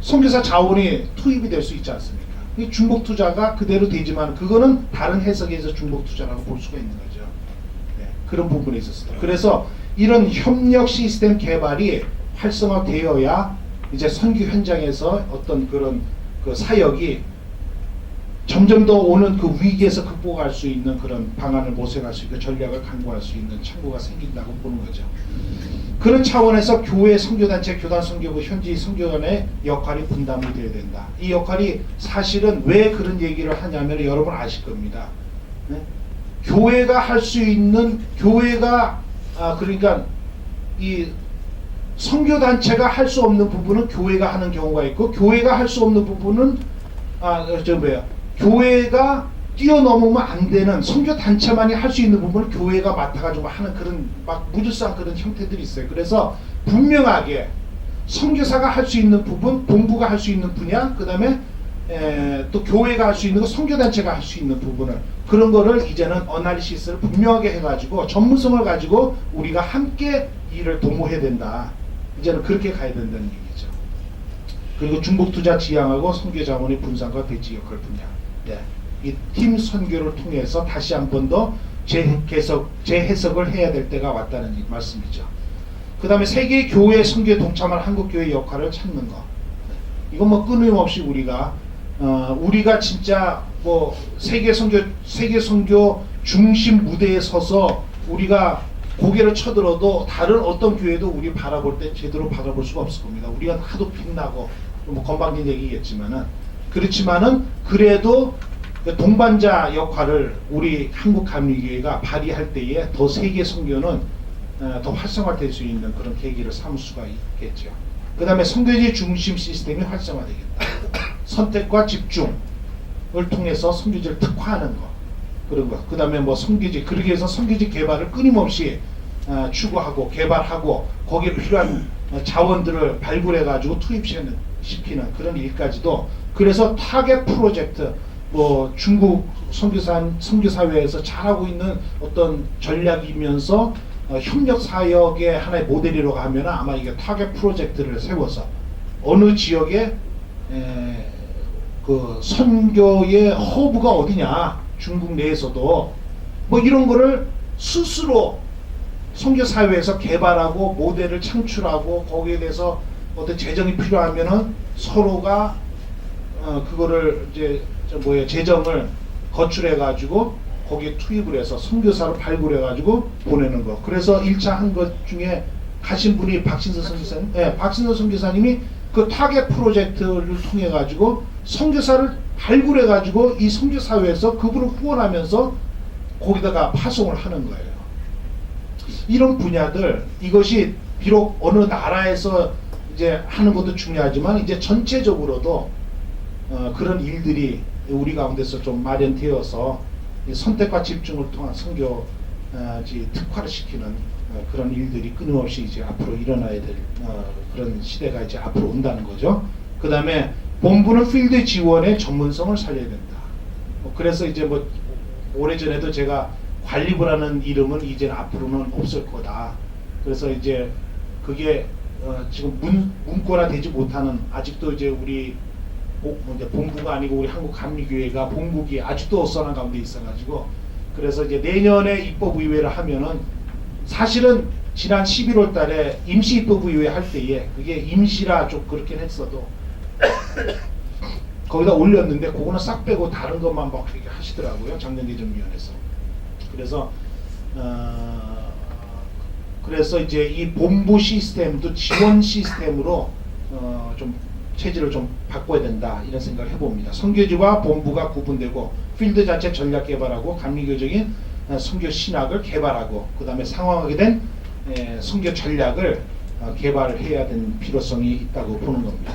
선교사 자원이 투입이 될 수 있지 않습니까? 이 중복 투자가 그대로 되지만 그거는 다른 해석에서 중복 투자라고 볼 수가 있는 거죠. 네, 그런 부분에 있었습니다. 그래서 이런 협력 시스템 개발이 활성화되어야 이제 선교 현장에서 어떤 그런 그 사역이 점점 더 오는 그 위기에서 극복할 수 있는 그런 방안을 모색할 수 있고 전략을 강구할 수 있는 창구가 생긴다고 보는 거죠. 그런 차원에서 교회 선교단체 교단 선교부 현지 선교단의 역할이 분담이 되어야 된다. 이 역할이 사실은 왜 그런 얘기를 하냐면 여러분 아실 겁니다. 네? 교회가 할 수 있는 교회가 그러니까 이 선교단체가 할 수 없는 부분은 교회가 하는 경우가 있고 교회가 할 수 없는 부분은 교회가 뛰어넘으면 안 되는 선교단체만이 할 수 있는 부분을 교회가 맡아가지고 하는 그런 막 무질서한 그런 형태들이 있어요. 그래서 분명하게 선교사가 할 수 있는 부분, 본부가 할 수 있는 분야, 그 다음에 또 교회가 할 수 있는 거, 선교단체가 할 수 있는 부분을 그런 거를 이제는 어나리시스를 분명하게 해가지고 전문성을 가지고 우리가 함께 일을 도모해야 된다. 이제는 그렇게 가야 된다는 얘기죠. 그리고 중복투자 지향하고 선교자원의 분산과 배치 역할 분야. 네. 이 팀 선교를 통해서 다시 한 번 더 재해석을 해야 될 때가 왔다는 말씀이죠. 그 다음에 세계 교회 선교에 동참할 한국교회 역할을 찾는 거. 이건 뭐 끊임없이 우리가 진짜 뭐 세계 선교 중심 무대에 서서 우리가 고개를 쳐들어도 다른 어떤 교회도 우리 바라볼 때 제대로 바라볼 수가 없을 겁니다. 우리가 하도 빛나고 뭐 건방진 얘기겠지만은 그렇지만은 그래도 동반자 역할을 우리 한국감리교회가 발휘할 때에 더 세계 선교는 더 활성화될 수 있는 그런 계기를 삼을 수가 있겠죠. 그 다음에 선교지 중심 시스템이 활성화되겠다. 선택과 집중을 통해서 선교지를 특화하는 거 그런 거. 그 다음에 뭐 선교지 그러기 위해서 선교지 개발을 끊임없이 추구하고 개발하고 거기에 필요한 자원들을 발굴해 가지고 투입시키는 그런 일까지도. 그래서 타겟 프로젝트 뭐 중국 선교사회에서 잘하고 있는 어떤 전략이면서 협력 사역의 하나의 모델이라고 하면 아마 이게 타겟 프로젝트를 세워서 어느 지역에 그 선교의 허브가 어디냐 중국 내에서도 뭐 이런 거를 스스로 선교사회에서 개발하고 모델을 창출하고 거기에 대해서 어떤 재정이 필요하면은 서로가 그거를 이제 재정을 거출해 가지고 거기에 투입을 해서 선교사를 발굴해 가지고 보내는 거. 그래서 1차 한 것 중에 가신 분이 박신서 선교사님, 박신서 선교사님이 그 타겟 프로젝트를 통해 가지고 선교사를 발굴해 가지고 이 선교사회에서 그분을 후원하면서 거기다가 파송을 하는 거예요. 이런 분야들 이것이 비록 어느 나라에서 이제 하는 것도 중요하지만 이제 전체적으로도 그런 일들이 우리 가운데서 좀 마련되어서 선택과 집중을 통한 선교지 특화를 시키는 그런 일들이 끊임없이 이제 앞으로 일어나야 될 그런 시대가 이제 앞으로 온다는 거죠. 그 다음에 본부는 필드 지원의 전문성을 살려야 된다. 그래서 이제 뭐 오래전에도 제가 관리부라는 이름은 이제 앞으로는 없을 거다. 그래서 이제 그게 지금 문구화되지 못하는 아직도 이제 우리 이제 본부가 아니고 우리 한국감리교회가 본국이 아직도 어선한 가운데 있어가지고 그래서 이제 내년에 입법의회를 하면은 사실은 지난 11월 달에 임시 입법의회 할 때에 그게 임시라 좀 그렇긴 했어도 거기다 올렸는데 그거는 싹 빼고 다른 것만 막 그렇게 하시더라고요. 장년개정위원회에서. 그래서 이제 이 본부 시스템도 지원 시스템으로 좀 체질을 좀 바꿔야 된다 이런 생각을 해봅니다. 선교지와 본부가 구분되고 필드 자체 전략 개발하고 감리교적인 선교 신학을 개발하고 그 다음에 상황하게 된 선교 전략을 개발해야 되는 필요성이 있다고 보는 겁니다.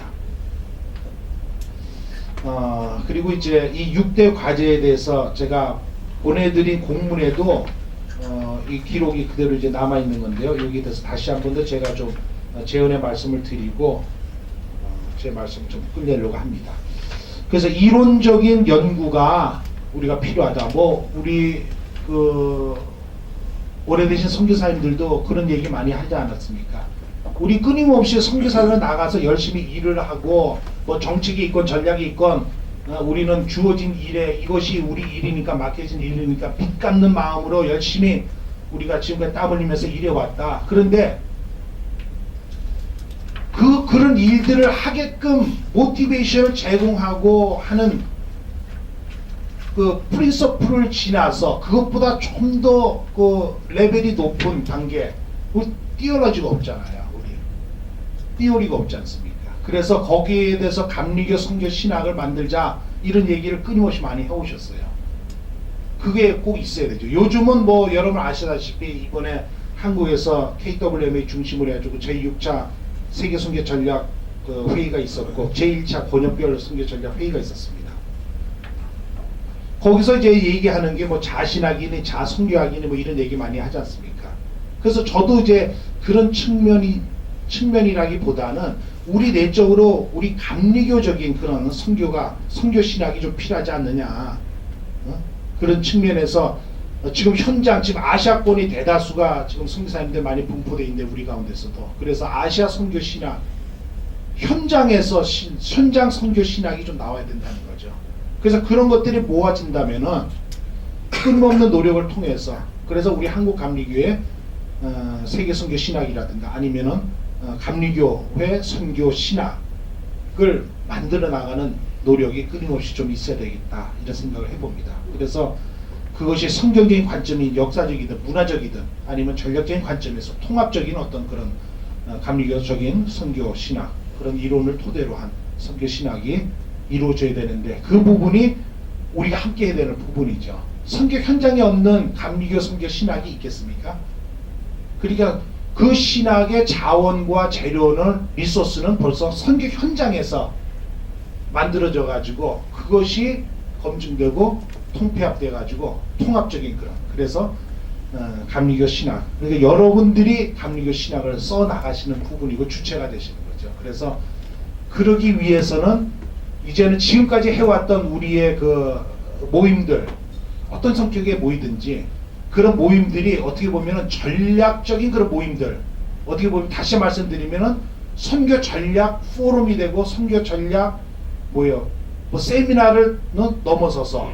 그리고 이제 이 6대 과제에 대해서 제가 보내드린 공문에도 이 기록이 그대로 이제 남아 있는 건데요. 여기에 대해서 다시 한 번 더 제가 좀 재연의 말씀을 드리고 제 말씀을 좀 끝내려고 합니다. 그래서 이론적인 연구가 우리가 필요하다. 뭐 우리 그 오래되신 선교사님들도 그런 얘기 많이 하지 않았습니까? 우리 끊임없이 선교사로 나가서 열심히 일을 하고 뭐 정책이 있건 전략이 있건 우리는 주어진 일에 이것이 우리 일이니까 맡겨진 일이니까 빚 갚는 마음으로 열심히 우리가 지금까지 땀 흘리면서 일해왔다. 그런데 그런 일들을 하게끔 모티베이션을 제공하고 하는 그 프린서플을 지나서 그것보다 좀 더 그 레벨이 높은 단계 띄어러지가 없잖아요. 우리 띄어리가 없지 않습니까? 그래서 거기에 대해서 감리교 선교 신학을 만들자 이런 얘기를 끊임없이 많이 해오셨어요. 그게 꼭 있어야 되죠. 요즘은 뭐 여러분 아시다시피 이번에 한국에서 KWMA 중심으로 해가지고 제6차 세계 선교 전략 그 회의가 있었고 제1차 권역별 선교 전략 회의가 있었습니다. 거기서 이제 얘기하는 게 뭐 자신학이니 자선교학이니 뭐 이런 얘기 많이 하지 않습니까? 그래서 저도 이제 그런 측면이라기보다는 우리 내적으로 우리 감리교적인 그런 선교 신학이 좀 필요하지 않느냐 그런 측면에서 지금 현장 지금 아시아권이 대다수가 지금 선교사님들 많이 분포되어 있는데 우리 가운데서도 그래서 아시아 선교 신학 현장에서 현장 선교 신학이 좀 나와야 된다는 거죠. 그래서 그런 것들이 모아진다면은 끊임없는 노력을 통해서 그래서 우리 한국 감리교회 세계 선교 신학이라든가 아니면은 감리교회 선교 신학을 만들어 나가는 노력이 끊임없이 좀 있어야 되겠다 이런 생각을 해봅니다. 그래서 그것이 성경적인 관점이 역사적이든 문화적이든 아니면 전략적인 관점에서 통합적인 어떤 그런 감리교적인 선교 신학 그런 이론을 토대로 한 선교 신학이 이루어져야 되는데 그 부분이 우리가 함께 해야 되는 부분이죠. 선교 현장에 없는 감리교 선교 신학이 있겠습니까? 그러니까 그 신학의 자원과 재료는 리소스는 벌써 선교 현장에서 만들어져 가지고 그것이 검증되고 통폐합돼 가지고 통합적인 그런 그래서 감리교 신학 그러니까 여러분들이 감리교 신학을 써 나가시는 부분이고 주체가 되시는 거죠. 그래서 그러기 위해서는 이제는 지금까지 해왔던 우리의 그 모임들 어떤 성격의 모이든지 그런 모임들이 어떻게 보면은 전략적인 그런 모임들 어떻게 보면 다시 말씀드리면은 선교 전략 포럼이 되고 선교 전략 뭐 세미나를 넘어서서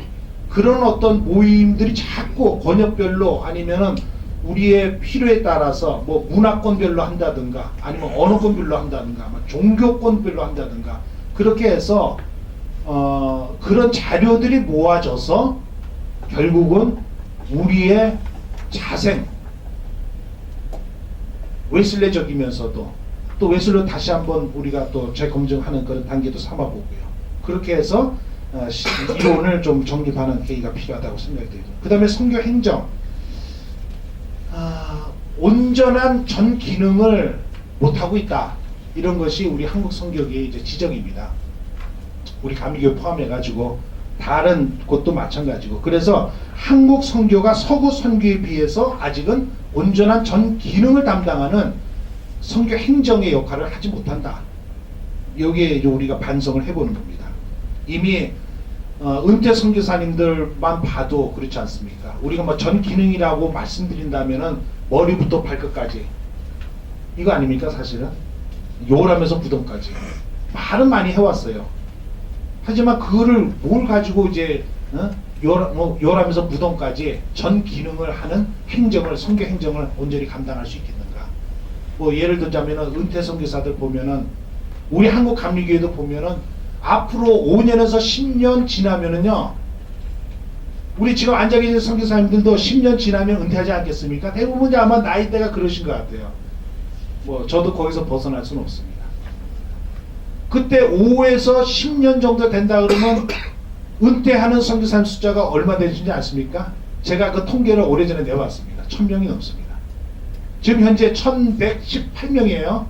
그런 어떤 모임들이 자꾸 권역별로 아니면은 우리의 필요에 따라서 뭐 문화권별로 한다든가 아니면 언어권별로 한다든가 종교권별로 한다든가 그렇게 해서 그런 자료들이 모아져서 결국은 우리의 자생 웨슬레적이면서도 또 웨슬레 다시 한번 우리가 또 재검증하는 그런 단계도 삼아보고요. 그렇게 해서 이론을 좀 정립하는 계기가 필요하다고 생각이 됩니다. 그 다음에 선교 행정 온전한 전 기능을 못하고 있다. 이런 것이 우리 한국 선교계의 이제 지적입니다. 우리 감리교 포함해가지고 다른 곳도 마찬가지고 그래서 한국 선교가 서구 선교에 비해서 아직은 온전한 전 기능을 담당하는 선교 행정의 역할을 하지 못한다. 여기에 이제 우리가 반성을 해보는 겁니다. 이미 은퇴 선교사님들만 봐도 그렇지 않습니까? 우리가 뭐 전 기능이라고 말씀드린다면은 머리부터 발끝까지 이거 아닙니까 사실은? 요라면서 부동까지 말은 많이 해왔어요. 하지만 그거를 뭘 가지고 이제 요람에서 무덤까지 전 기능을 하는 행정을, 선교 행정을 온전히 감당할 수 있겠는가? 뭐 예를 들자면은 은퇴 선교사들 보면은 우리 한국 감리교회도 보면은 앞으로 5년에서 10년 지나면은요, 우리 지금 앉아 계신 선교사님들도 10년 지나면 은퇴하지 않겠습니까? 대부분 아마 나이대가 그러신 것 같아요. 뭐 저도 거기서 벗어날 수는 없습니다. 그때 5에서 10년 정도 된다 그러면 은퇴하는 선교사님 숫자가 얼마 되는지 아십니까? 제가 그 통계를 오래전에 내봤습니다. 1000명이 넘습니다. 지금 현재 1118명이에요.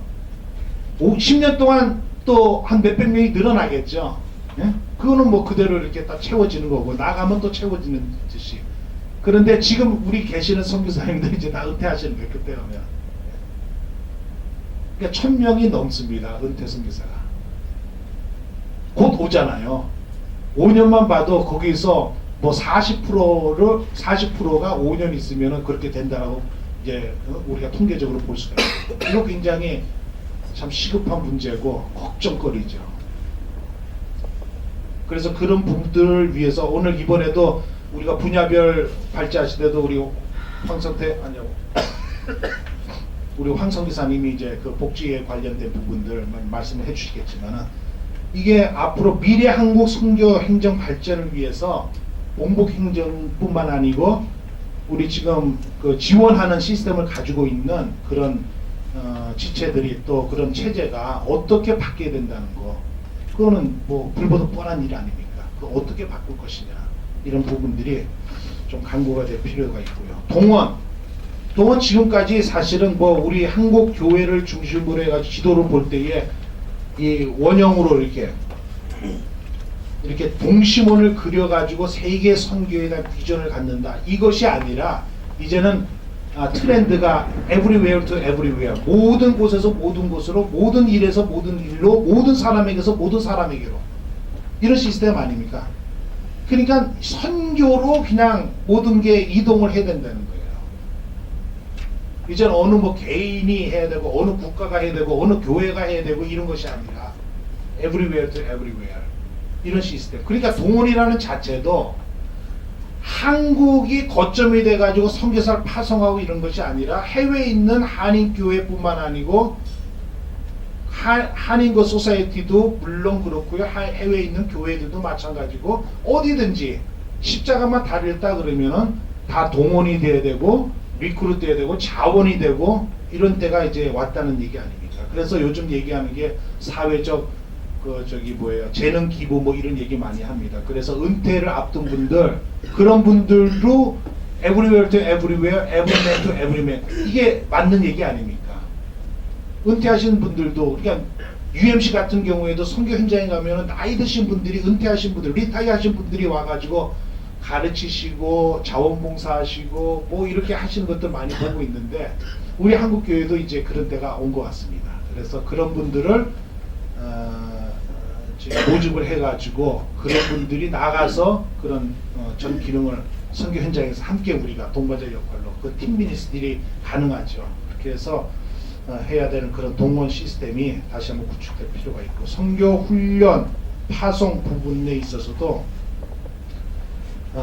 10년 동안 또 한 몇백 명이 늘어나겠죠. 예? 그거는 뭐 그대로 이렇게 딱 채워지는 거고, 나가면 또 채워지는 듯이. 그런데 지금 우리 계시는 선교사님들 이제 다 은퇴하시는 거예요. 그때 가면. 그러니까 1000명이 넘습니다. 은퇴 선교사가. 곧 오잖아요. 5년만 봐도 거기서 뭐 40%가 5년 있으면은 그렇게 된다라고 이제 우리가 통계적으로 볼 수가 있어요. 이거 굉장히 참 시급한 문제고 걱정거리죠. 그래서 그런 분들을 위해서 오늘 이번에도 우리가 분야별 발제하실 때도 우리 우리 황성 기사님이 이제 그 복지에 관련된 부분들 말씀을 해주시겠지만은, 이게 앞으로 미래 한국 선교 행정 발전을 위해서 봉복 행정뿐만 아니고 우리 지금 그 지원하는 시스템을 가지고 있는 그런 지체들이 또 그런 체제가 어떻게 바뀌어야 된다는 거, 그거는 뭐 불보듯 뻔한 일 아닙니까? 그 어떻게 바꿀 것이냐, 이런 부분들이 좀 강구가 될 필요가 있고요. 동원 지금까지 사실은 뭐 우리 한국 교회를 중심으로 해가지고 지도를 볼 때에 이 원형으로 이렇게 동심원을 그려가지고 세계 선교에 대한 비전을 갖는다, 이것이 아니라 이제는 트렌드가 everywhere to everywhere, 모든 곳에서 모든 곳으로, 모든 일에서 모든 일로, 모든 사람에게서 모든 사람에게로, 이런 시스템 아닙니까? 그러니까 선교로 그냥 모든 게 이동을 해야 된다는 거예요. 이제는 어느 뭐 개인이 해야 되고 어느 국가가 해야 되고 어느 교회가 해야 되고 이런 것이 아니라 everywhere to everywhere, 이런 시스템. 그러니까 동원이라는 자체도 한국이 거점이 돼가지고 선교사를 파송하고 이런 것이 아니라 해외에 있는 한인교회뿐만 아니고 한인교 소사이어티도 물론 그렇고요, 해외에 있는 교회들도 마찬가지고, 어디든지 십자가만 다렸다 그러면은 다 동원이 돼야 되고 리크루트 돼야 되고 자원이 되고, 이런 때가 이제 왔다는 얘기 아닙니까? 그래서 요즘 얘기하는 게 사회적 재능 기부 뭐 이런 얘기 많이 합니다. 그래서 은퇴를 앞둔 분들, 그런 분들도 everywhere to everywhere, every man to every man, 이게 맞는 얘기 아닙니까? 은퇴하신 분들도, 그러니까 UMC 같은 경우에도 선교 현장에 가면은 나이 드신 분들이, 은퇴하신 분들, 리타이어 하신 분들이 와가지고 가르치시고 자원봉사하시고 뭐 이렇게 하시는 것들 많이 보고 있는데, 우리 한국 교회도 이제 그런 때가 온 것 같습니다. 그래서 그런 분들을 모집을 해가지고 그런 분들이 나가서 그런 전 기능을 선교 현장에서 함께 우리가 동반자 역할로 그 팀 미니스트리 가능하죠. 그렇게 해서 해야 되는 그런 동원 시스템이 다시 한번 구축될 필요가 있고, 선교 훈련 파송 부분에 있어서도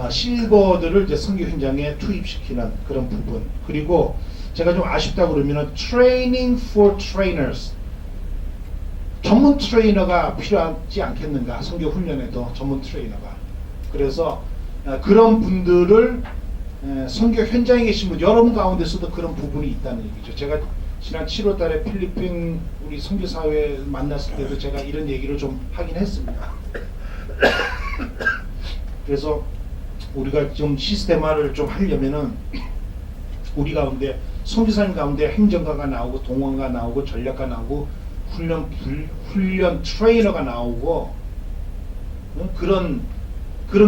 실버들을 이제 선교 현장에 투입시키는 그런 부분, 그리고 제가 좀 아쉽다 그러면은 training for trainers, 전문 트레이너가 필요하지 않겠는가, 선교 훈련에도 전문 트레이너가. 그래서 그런 분들을 선교 현장에 계신 분, 여러분 가운데서도 그런 부분이 있다는 얘기죠. 제가 지난 7월 달에 필리핀 우리 선교사회 만났을 때도 제가 이런 얘기를 좀 하긴 했습니다. 그래서 우리가 좀 시스템화를 좀 하려면은 우리 가운데 선교사님 가운데 행정가가 나오고 동원가 나오고 전략가 나오고 훈련 트레이너가 나오고 그런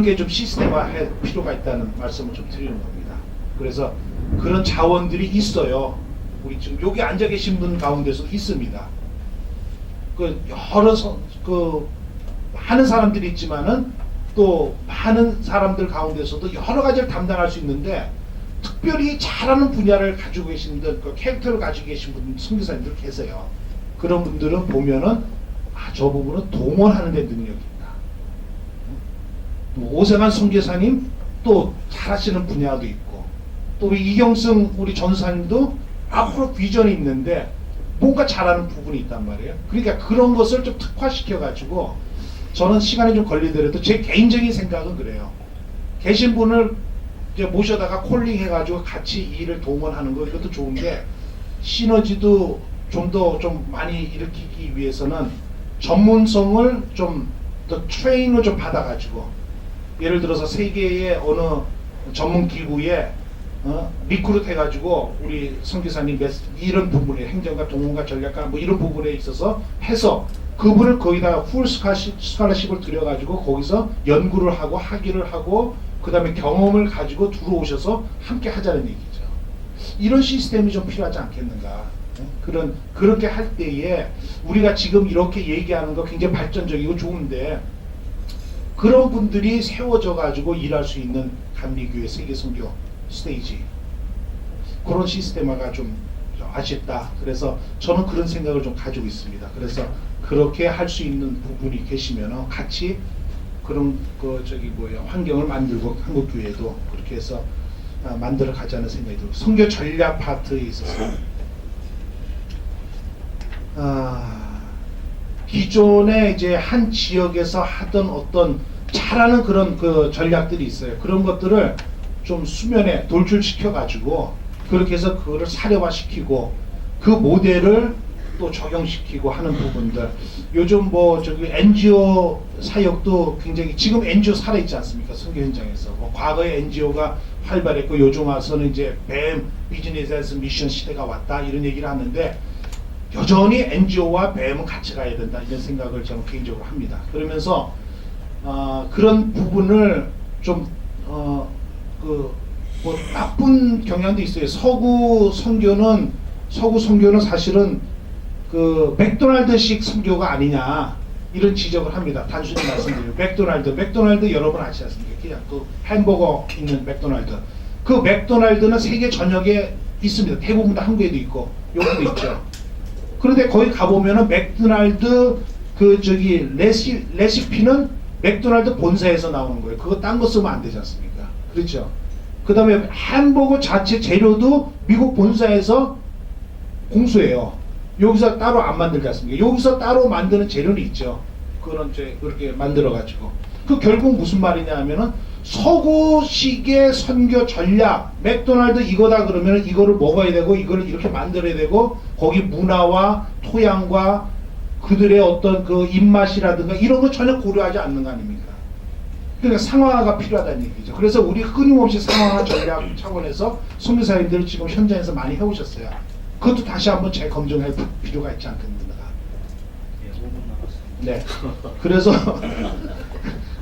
게 좀 시스템화할 필요가 있다는 말씀을 좀 드리는 겁니다. 그래서 그런 자원들이 있어요. 우리 지금 여기 앉아 계신 분 가운데서 있습니다. 그 여러 하는 사람들이 있지만은 또 많은 사람들 가운데서도 여러 가지를 담당할 수 있는데, 특별히 잘하는 분야를 가지고 계신 분, 그 캐릭터를 가지고 계신 분, 선교사님들 계세요. 그런 분들은 보면은 저 부분은 동원하는 데 능력이 있다. 또 오세관 선교사님 또 잘하시는 분야도 있고, 또 우리 이경승 우리 전사님도 앞으로 비전이 있는데 뭔가 잘하는 부분이 있단 말이에요. 그러니까 그런 것을 좀 특화시켜 가지고, 저는 시간이 좀 걸리더라도 제 개인적인 생각은 그래요. 계신 분을 이제 모셔다가 콜링 해가지고 같이 일을 동원하는 거, 이것도 좋은데 시너지도 좀 더 좀 많이 일으키기 위해서는 전문성을 좀 더 트레이닝을 좀 받아가지고, 예를 들어서 세계의 어느 전문 기구에 리크루트 해가지고 우리 선교사님 이런 부분에 행정가 동문가 전략가 뭐 이런 부분에 있어서 해서 그분을 거기다가 풀 스칼러십을 들여가지고 거기서 연구를 하고 학위를 하고 그 다음에 경험을 가지고 들어오셔서 함께 하자는 얘기죠. 이런 시스템이 좀 필요하지 않겠는가. 그렇게 할 때에 우리가 지금 이렇게 얘기하는 거 굉장히 발전적이고 좋은데, 그런 분들이 세워져 가지고 일할 수 있는 감리교회 세계선교 스테이지, 그런 시스템화가 좀 아쉽다. 그래서 저는 그런 생각을 좀 가지고 있습니다. 그래서 그렇게 할 수 있는 부분이 계시면 같이 그런 환경을 만들고 한국교회도 그렇게 해서 만들어 가자는 생각이 들고, 선교 전략 파트에 있어서 기존에 이제 한 지역에서 하던 어떤 잘하는 그런 그 전략들이 있어요. 그런 것들을 좀 수면에 돌출시켜 가지고 그렇게 해서 그거를 사례화시키고 그 모델을 또 적용시키고 하는 부분들. 요즘 NGO 사역도 굉장히, 지금 NGO 살아있지 않습니까? 선교 현장에서. 과거에 NGO가 활발했고 요즘 와서는 이제 뱀 비즈니스 에스 미션 시대가 왔다 이런 얘기를 하는데, 여전히 NGO와 뱀은 같이 가야 된다 이런 생각을 저는 개인적으로 합니다. 그러면서 그런 부분을 좀 나쁜 경향도 있어요. 서구 선교는 사실은 그 맥도날드식 선교가 아니냐 이런 지적을 합니다. 단순히 말씀드리면 맥도날드 여러분 아시지 않습니까? 그냥 그 햄버거 있는 맥도날드. 그 맥도날드는 세계 전역에 있습니다. 대부분 다 한국에도 있고 여기도 있죠. 그런데 거기 가보면은 맥도날드 레시피는 맥도날드 본사에서 나오는 거예요. 그거 딴 거 쓰면 안 되지 않습니까? 그렇죠? 그 다음에 햄버거 자체 재료도 미국 본사에서 공수해요. 여기서 따로 안 만들지 않습니까? 여기서 따로 만드는 재료는 있죠. 그렇게 만들어가지고. 그 결국 무슨 말이냐 하면은 서구식의 선교 전략, 맥도날드 이거다 그러면 이거를 먹어야 되고 이거를 이렇게 만들어야 되고 거기 문화와 토양과 그들의 어떤 그 입맛이라든가 이런 거 전혀 고려하지 않는 거 아닙니까? 그러니까 상황화가 필요하다는 얘기죠. 그래서 우리 끊임없이 상황화 전략 차원에서 선교사님들 지금 현장에서 많이 해오셨어요. 그것도 다시 한번 재검증할 필요가 있지 않겠는가. 네.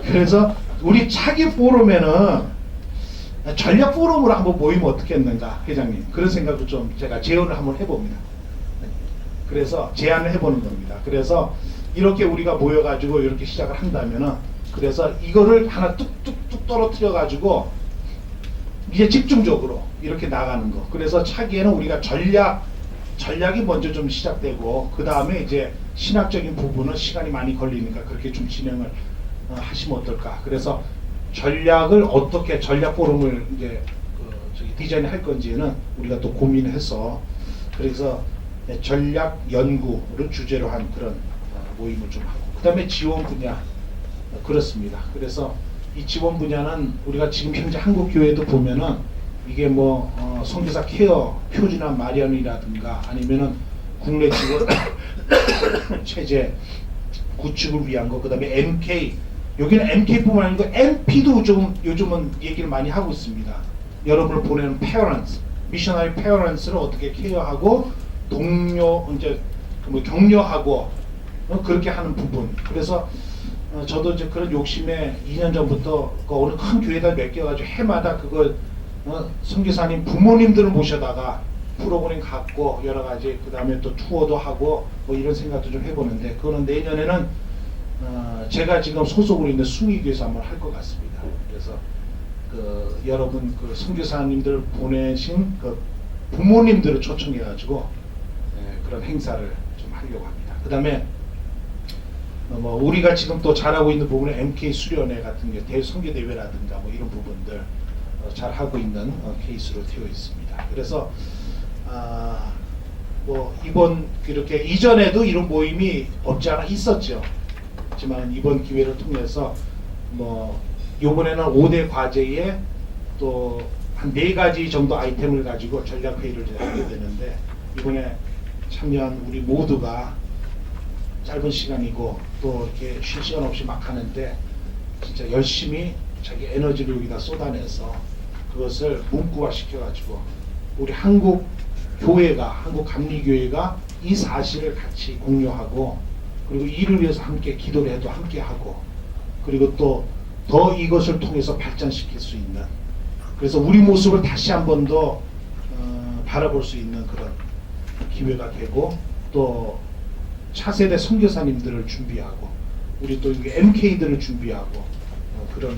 그래서 우리 차기 포럼에는 전략 포럼으로 한번 모이면 어떻겠는가, 회장님. 그런 생각도 좀 제가 제안을 한번 해봅니다. 그래서 제안을 해보는 겁니다. 그래서 이렇게 우리가 모여가지고 이렇게 시작을 한다면은, 그래서 이거를 하나 뚝뚝뚝 떨어뜨려가지고 이제 집중적으로 이렇게 나가는 거. 그래서 차기에는 우리가 전략이 먼저 좀 시작되고 그 다음에 이제 신학적인 부분은 시간이 많이 걸리니까 그렇게 좀 진행을 하시면 어떨까. 그래서 전략을 어떻게 전략 포럼을 이제 디자인할 건지는 우리가 또 고민해서, 그래서 전략 연구를 주제로 한 그런 모임을 좀 하고, 그 다음에 지원 분야. 그렇습니다. 그래서 이 지원 분야는 우리가 지금 현재 한국 교회도 보면은 이게 선교사 케어 표준화 마련이라든가 아니면은 국내 지원 체제 구축을 위한 거, 그 다음에 MK, 여기는 MK뿐만 아니고 MP도 요즘은 얘기를 많이 하고 있습니다. 여러분을 보내는 페어런스, 미셔너리 페어런스를 어떻게 케어하고 격려하고 그렇게 하는 부분. 그래서 저도 이제 그런 욕심에 2년 전부터 어느 큰 교회에다 맡겨가지고 해마다 그거 선교사님 부모님들을 모셔다가 프로그램 갖고 여러 가지, 그 다음에 또 투어도 하고 이런 생각도 좀 해보는데, 그거는 내년에는 제가 지금 소속으로 있는 숭의교회에서 한번 할 것 같습니다. 그래서 여러분 선교사님들 보내신 부모님들을 초청해가지고 그런 행사를 좀 하려고 합니다. 그 다음에 뭐 우리가 지금 또 잘하고 있는 부분은 MK 수련회 같은 게 대선교 대회라든가 뭐 이런 부분들 잘 하고 있는 케이스로 되어 있습니다. 그래서 뭐 이번 이렇게 이전에도 이런 모임이 없지 않아 있었죠. 하지만 이번 기회를 통해서 뭐 이번에는 5대 과제에 또 한 4가지 정도 아이템을 가지고 전략 회의를 하게 되는데 이번에 참여한 우리 모두가 짧은 시간이고 또 이렇게 쉴 시간 없이 막 하는데 진짜 열심히 자기 에너지를 여기다 쏟아내서 그것을 문구화 시켜가지고 우리 한국 교회가 한국 감리교회가 이 사실을 같이 공유하고 그리고 이를 위해서 함께 기도를 해도 함께 하고 그리고 또 더 이것을 통해서 발전시킬 수 있는 그래서 우리 모습을 다시 한 번 더 바라볼 수 있는 그런 기회가 되고 또 차세대 선교사님들을 준비하고 우리 또 MK들을 준비하고 그런